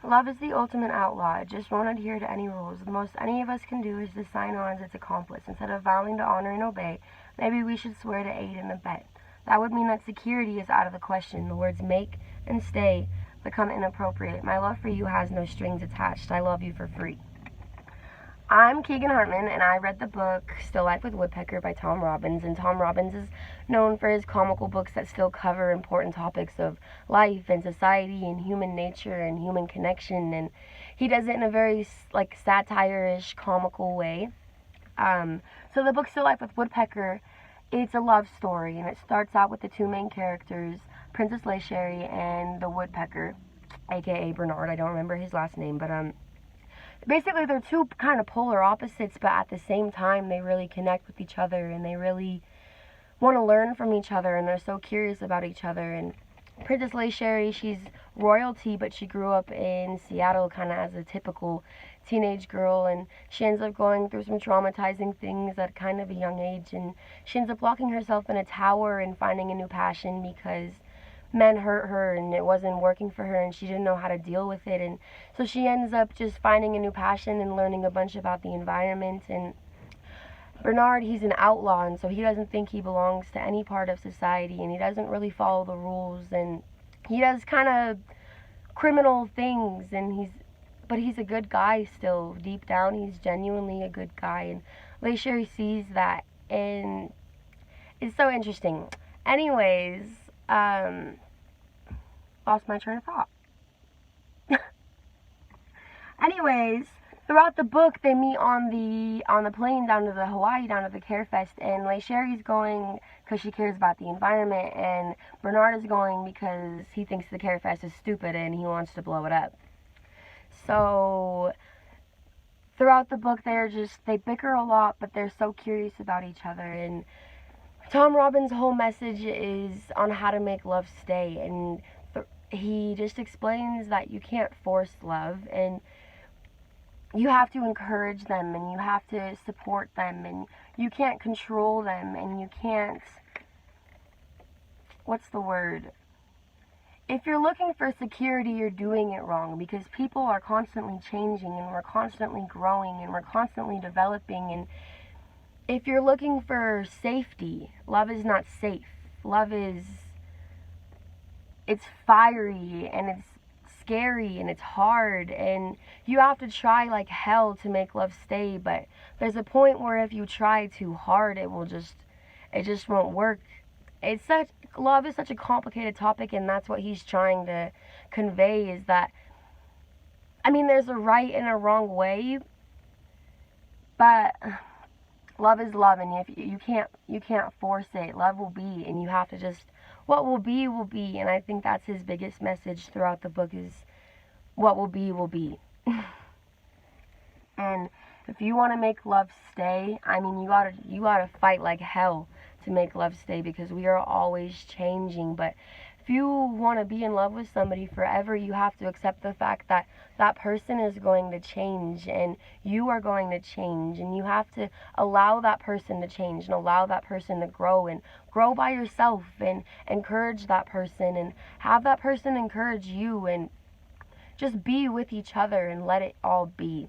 Love is the ultimate outlaw. It just won't adhere to any rules. The most any of us can do is to sign on as its accomplice. Instead of vowing to honor and obey, maybe we should swear to aid and abet. That would mean that security is out of the question. The words make and stay become inappropriate. My love for you has no strings attached. I love you for free. I'm Keegan Hartman, and I read the book Still Life with Woodpecker by Tom Robbins. And Tom Robbins is known for his comical books that still cover important topics of life and society and human nature and human connection. And he does it in a very satire-ish, comical way. So the book Still Life with Woodpecker, it's a love story, and it starts out with the two main characters, Princess Leysherry and the woodpecker, aka Bernard. I don't remember his last name, but basically they're two kind of polar opposites, but at the same time they really connect with each other, and they really want to learn from each other, and they're so curious about each other. And Princess Leysherry, she's royalty, but she grew up in Seattle kind of as a typical teenage girl, and she ends up going through some traumatizing things at kind of a young age, and she ends up locking herself in a tower and finding a new passion because men hurt her and it wasn't working for her, and she didn't know how to deal with it. And so she ends up just finding a new passion and learning a bunch about the environment. And Bernard, he's an outlaw, and so he doesn't think he belongs to any part of society, and he doesn't really follow the rules, and he does kind of criminal things, and but he's a good guy still. Deep down, he's genuinely a good guy, and Leysherry sees that, and it's so interesting. Anyways, lost my train of thought. Anyways, throughout the book, they meet on the plane down to the Hawaii, down to the Care Fest, and Leysherry's going because she cares about the environment, and Bernard is going because he thinks the Care Fest is stupid and he wants to blow it up. So throughout the book, they bicker a lot, but they're so curious about each other. And Tom Robbins' whole message is on how to make love stay, and he just explains that you can't force love, and you have to encourage them, and you have to support them, and you can't control them, and you can't, what's the word? If you're looking for security, you're doing it wrong, because people are constantly changing, and we're constantly growing, and we're constantly developing. And if you're looking for safety, love is not safe. It's fiery, and it's scary, and it's hard, and you have to try like hell to make love stay. But there's a point where if you try too hard, it just won't work. Love is such a complicated topic, and that's what he's trying to convey, is that, I mean, there's a right and a wrong way, but love is love, and if you can't force it. Love will be, and you have to just, what will be will be. And I think that's his biggest message throughout the book, is what will be will be. And if you want to make love stay, I mean, you gotta fight like hell to make love stay, because we are always changing. But if you want to be in love with somebody forever, you have to accept the fact that that person is going to change, and you are going to change, and you have to allow that person to change, and allow that person to grow, and grow by yourself, and encourage that person, and have that person encourage you, and just be with each other and let it all be.